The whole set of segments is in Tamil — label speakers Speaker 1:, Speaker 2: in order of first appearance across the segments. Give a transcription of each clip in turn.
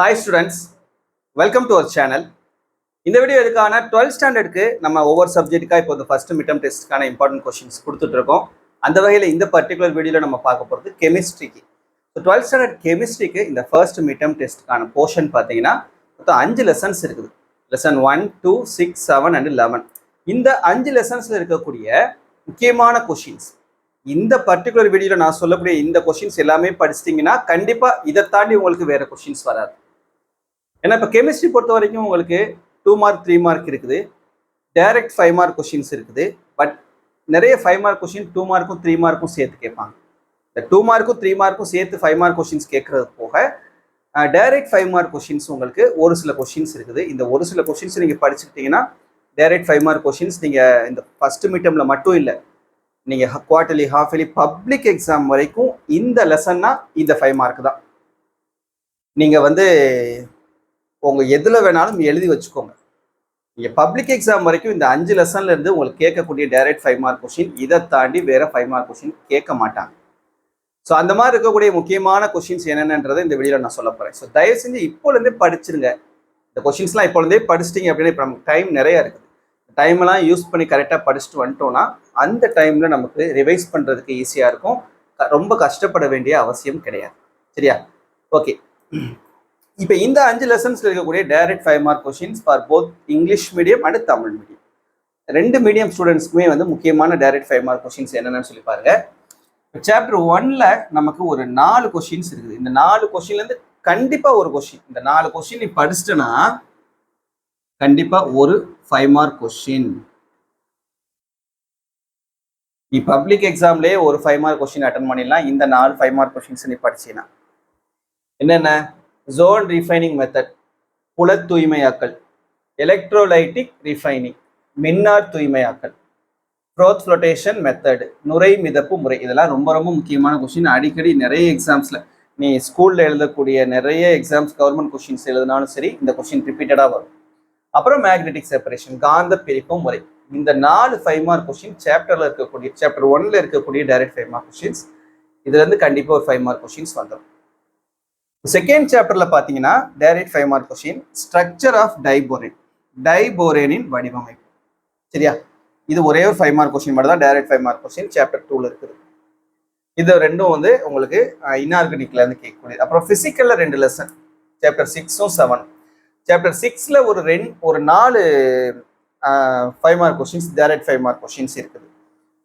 Speaker 1: Hi students, welcome to our channel. இந்த வீடியோ எதுக்கான 12th ஸ்டாண்டர்டுக்கு நம்ம ஒவ்வொரு சப்ஜெக்ட்டுக்காக இப்போ ஃபர்ஸ்ட் மிட்டம் டெஸ்ட்டுக்கான இம்பார்ட்டன்ட் கொஸ்டின்ஸ் கொடுத்துட்டு இருக்கோம். அந்த வகையில் இந்த பர்டிகுலர் வீடியோவில் நம்ம பார்க்க போகிறது கெமிஸ்ட்ரிக்கு. ஸோ 12th ஸ்டாண்டர்ட் கெமிஸ்ட்ரிக்கு இந்த ஃபர்ஸ்ட் மிட்டம் டெஸ்ட்டுக்கான போர்ஷன் பார்த்தீங்கன்னா மொத்தம் 5 லெசன்ஸ் இருக்குது. Lesson 1, 2, 6, 7 and 11. இந்த 5 லெசன்ஸில் இருக்கக்கூடிய முக்கியமான கொஷின்ஸ் இந்த பர்டிகுலர் வீடியோவில் நான் சொல்லக்கூடிய இந்த கொஷின்ஸ் எல்லாமே படிச்சிட்டிங்கன்னா கண்டிப்பாக இதை தாண்டி உங்களுக்கு வேறு கொஷின்ஸ் வராது. ஏன்னா இப்போ கெமிஸ்ட்ரி பொறுத்த வரைக்கும் உங்களுக்கு 2 மார்க் 3 மார்க் இருக்குது, டைரக்ட் 5 மார்க் கொஷின்ஸ் இருக்குது. பட் நிறைய 5 மார்க் கொஷின் 2 மார்க்கும் 3 மார்க்கும் சேர்த்து கேட்பாங்க. இந்த 2 மார்க்கும் 3 மார்க்கும் சேர்த்து 5 மார்க் கொஷின்ஸ் கேட்கறது போக டைரக்ட் 5 மார்க் கொஷின்ஸ் உங்களுக்கு ஒரு சில கொஷின்ஸ் இருக்குது. இந்த ஒரு சில கொஷின்ஸ் நீங்கள் படிச்சுக்கிட்டீங்கன்னா டைரக்ட் 5 மார்க் கொஷின்ஸ் நீங்கள் இந்த ஃபர்ஸ்ட் மிட்டமில் மட்டும் இல்லை, நீங்கள் quarterly half yearly public exam வரைக்கும் இந்த லெசன்னா இந்த 5 மார்க் தான். நீங்கள் உங்கள் எதில் வேணாலும் எழுதி வச்சுக்கோங்க. நீங்கள் பப்ளிக் எக்ஸாம் வரைக்கும் இந்த 5 லெசன்ல இருந்து உங்களுக்கு கேட்கக்கூடிய டைரக்ட் 5 மார்க் கொஷின், இதை தாண்டி வேற 5 மார்க் கொஷின் கேட்க மாட்டாங்க. ஸோ அந்த மாதிரி இருக்கக்கூடிய முக்கியமான கொஷின்ஸ் என்னென்னன்றதை இந்த வீடியோவில் நான் சொல்ல போகிறேன். ஸோ தயவு செஞ்சு இப்போலேருந்தே படிச்சிருங்க. இந்த கொஷின்ஸ்லாம் இப்போலேருந்தே படிச்சிட்டிங்க அப்படின்னா இப்போ நமக்கு டைம் நிறையா இருக்குது. டைம்லாம் யூஸ் பண்ணி கரெக்டாக படிச்சுட்டு வந்துட்டோம்னா அந்த டைமில் நமக்கு ரிவைஸ் பண்ணுறதுக்கு ஈஸியாக இருக்கும். ரொம்ப கஷ்டப்பட வேண்டிய அவசியம் கிடையாது. சரியா? ஓகே. இப்போ இந்த 5 லெசன்ஸ்ல இருக்கக்கூடிய direct 5 mark questions for both English medium and Tamil medium, 2 medium ஸ்டூடெண்ட்ஸ்க்குமே முக்கியமான டைரக்ட் 5 மார்க் கொஷின்ஸ் என்னென்னு சொல்லி பாருங்க. சாப்டர் 1ல நமக்கு ஒரு 4 கொஷின்ஸ் இருக்குது. இந்த 4 கொஷின்லேருந்து கண்டிப்பாக ஒரு கொஷின், இந்த 4 கொஷின் நீ படிச்சிட்டனா கண்டிப்பாக ஒரு 5 மார்க் கொஷின். நீ பப்ளிக் எக்ஸாம்லேயே ஒரு 5 மார்க் கொஷின் அட்டன் பண்ணிடலாம். இந்த 4 5 மார்க் கொஷின்ஸ் நீ படிச்சீங்கன்னா என்னென்ன? ஜோன் ரிஃபைனிங் மெத்தட், புல தூய்மையாக்கல், எலக்ட்ரோலைட்டிக் ரிஃபைனிங், மின்னார் தூய்மையாக்கல், ப்ரோத் ஃப்ளோட்டேஷன் மெத்தட், நுரை மிதப்பு முறை. இதெல்லாம் ரொம்ப ரொம்ப முக்கியமான கொஷின். அடிக்கடி நிறைய எக்ஸாம்ஸில் நீ ஸ்கூலில் எழுதக்கூடிய நிறைய எக்ஸாம்ஸ் கவர்மெண்ட் கொஷின்ஸ் எழுதினாலும் சரி இந்த கொஷின் ரிப்பீட்டடாக வரும். அப்புறம் மேக்னெட்டிக் செப்பரேஷன், காந்த பிரிப்பு முறை. இந்த 4 5 மார்க் கொஷின் சாப்டரில் இருக்கக்கூடிய சாப்டர் 1ல இருக்கக்கூடிய டைரக்ட் 5 மார்க் கொஷின்ஸ். இதுலேருந்து கண்டிப்பாக ஒரு 5 மார்க் கொஷின்ஸ் வந்துடும். செகண்ட் சாப்டர்ல பாத்தீங்கன்னா direct 5 mark question, structure of diborane, டைபோரேனின் வடிவமைப்பு. சரியா? இது ஒரே ஒரு 5 மார்க் கொஸ்டின் மட்டும் தான் டைரக்ட் 5 மார்க் கொஸ்டின் சாப்டர் 2ல இருக்குது. இது ரெண்டும் உங்களுக்கு இன்ஆர்கானிக்ல இருந்து கேட்கக்கூடியது. அப்புறம் பிசிக்கல்ல 2 லெசன், சாப்டர் 6ம் 7. சாப்டர் 6ல ஒரு 4 5 mark questions, direct 5 mark questions இருக்குது.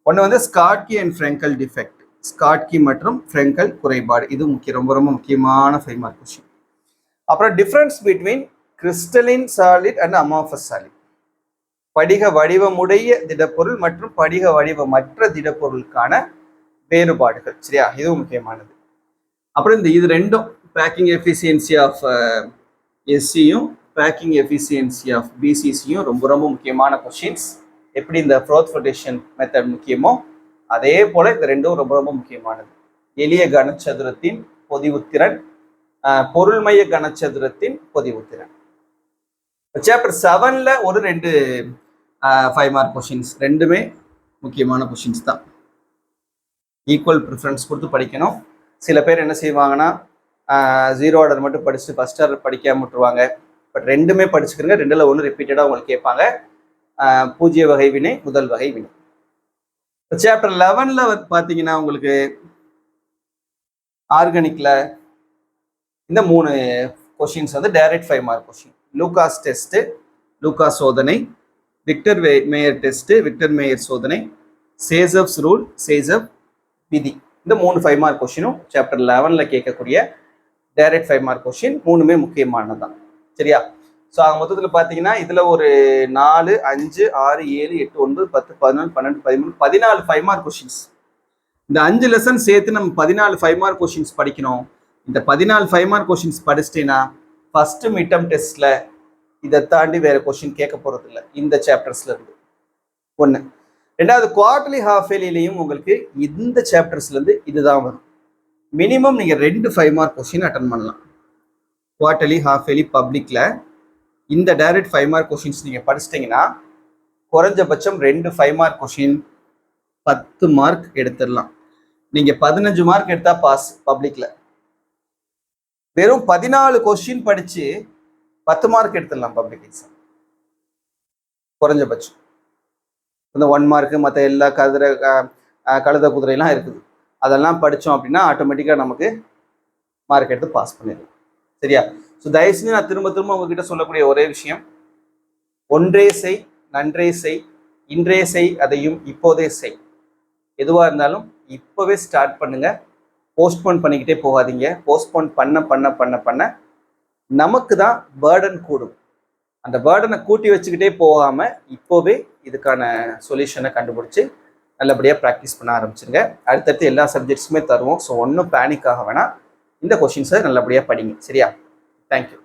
Speaker 1: ஒன்று Schottky and Frenkel defect, Schottky மற்றும் ஃப்ரெங்கல் குறைபாடு. இது ரொம்ப ரொம்ப முக்கியமான 5 மார்க் கொஸ்டின். அப்புறம் difference between crystalline solid and amorphous solid, படிக வடிவமுடைய திடப்பொருள் மற்றும் படிக வடிவமற்ற திடப்பொருளுக்கான வேறுபாடுகள். சரியா? இதுவும் முக்கியமானது. அப்புறம் இது ரெண்டும் பேக்கிங் எஃபிசியன்சி ஆஃப் எஸ்சியும் பேக்கிங் எஃபிசியன்சி ஆஃப் பிசிசியும் ரொம்ப ரொம்ப முக்கியமான கொஸ்டின்ஸ். எப்படி இந்த ப்ரோத் ஃப்ளோட்டேஷன் மெத்தட் முக்கியமோ அதே போல இந்த ரெண்டும் ரொம்ப ரொம்ப முக்கியமானது. எளிய கனச்சதுரத்தின் பொதிவுத்திறன், பொருள்மைய கனச்சதுரத்தின் பொதிவுத்திறன். சாப்டர் 7ல ஒரு 2 5 மார்க் கொஷின்ஸ், ரெண்டுமே முக்கியமான கொஷின்ஸ் தான். ஈக்குவல் ப்ரிஃபரன்ஸ் கொடுத்து படிக்கணும். சில பேர் என்ன செய்வாங்கன்னா 0 ஆர்டர் மட்டும் படிச்சுட்டு ஃபர்ஸ்ட் ஆர்டர் படிக்காம விட்டுருவாங்க. பட் ரெண்டுமே படிச்சுக்கிறங்க. 2ல் 1 ரிப்பீட்டடாக உங்களுக்கு கேட்பாங்க. பூஜ்ய வகை வினை, முதல் வகை வினை. சாப்டர் 11ல பார்த்தீங்கன்னா உங்களுக்கு ஆர்கானிக்ல இந்த 3 questions direct 5 mark question. Lucas test, Lucas சோதனை, Victor Meyer test, Victor Meyer சோதனை, சேசப்ஸ் ரூல், சேசப் விதி. இந்த 3 5 மார்க் கொஷினும் சாப்டர் 11ல கேட்கக்கூடிய டைரக்ட் 5 மார்க் கொஷின். 3மே முக்கியமானதுதான். சரியா? ஸோ மொத்தத்தில் பார்த்தீங்கன்னா இதில் ஒரு 4, 5, 6, 7, 8, 9, 10, 11, 12, 13, 14 5 மார்க் கொஷின்ஸ். இந்த 5 லெசன் சேர்த்து நம்ம 14 5 மார்க் கொஷின்ஸ் படிக்கணும். இந்த 14 5 மார்க் கொஷின்ஸ் படிச்சிட்டேன்னா ஃபர்ஸ்ட் மிட்டம் டெஸ்ட்ல இதை தாண்டி வேற கொஷின் கேட்க போறது இல்லை இந்த சாப்டர்ஸ்ல இருந்து. 1. 2வது குவார்டர்லி ஹாஃப் இயர்லிலையும் உங்களுக்கு இந்த சாப்டர்ஸ்ல இருந்து இதுதான் வரும். மினிமம் நீங்க 2 5 மார்க் கொஷின் அட்டன் பண்ணலாம். குவார்டர்லி ஹாஃப் இயர்லி பப்ளிக்ல இந்த டைரக்ட் 5 மார்க் கொஷின்ஸ் நீங்க படிச்சிட்டீங்கன்னா குறைஞ்சபட்சம் 2 5 மார்க் கொஷின் 10 மார்க் எடுத்துடலாம். நீங்க 15 மார்க் எடுத்தா பாஸ் பப்ளிக்ல. வெறும் 14 கொஸ்டின் படிச்சு 10 மார்க் எடுத்துடலாம் பப்ளிக் எக்ஸாம் குறைஞ்சபட்சம். இந்த 1 மார்க் மற்ற எல்லா கழுத குதிரையெல்லாம் இருக்குது, அதெல்லாம் படித்தோம் அப்படின்னா ஆட்டோமேட்டிக்காக நமக்கு மார்க் எடுத்து பாஸ் பண்ணிடலாம். சரியா? ஸோ தயவு செஞ்சு நான் திரும்ப திரும்ப உங்ககிட்ட சொல்லக்கூடிய ஒரே விஷயம், ஒன்றே செய், நன்றே செய், இன்றே செய், அதையும் இப்போதே செய். எதுவாக இருந்தாலும் இப்போவே ஸ்டார்ட் பண்ணுங்க, போஸ்ட்போன் பண்ணிக்கிட்டே போகாதீங்க. போஸ்ட்போன் பண்ண பண்ண பண்ண பண்ண நமக்கு தான் பேர்டன் கூடும். அந்த பேர்டனை கூட்டி வச்சுக்கிட்டே போகாம இப்போவே இதுக்கான சொல்யூஷனை கண்டுபிடிச்சி நல்லபடியாக ப்ராக்டிஸ் பண்ண ஆரம்பிச்சிருங்க. அடுத்தடுத்து எல்லா சப்ஜெக்ட்ஸுமே தருவோம். ஸோ ஒன்றும் பேனிக் ஆக வேணாம், இந்த கொஷின்ஸை நல்லபடியாக படிங்க. சரியா? தேங்க்யூ.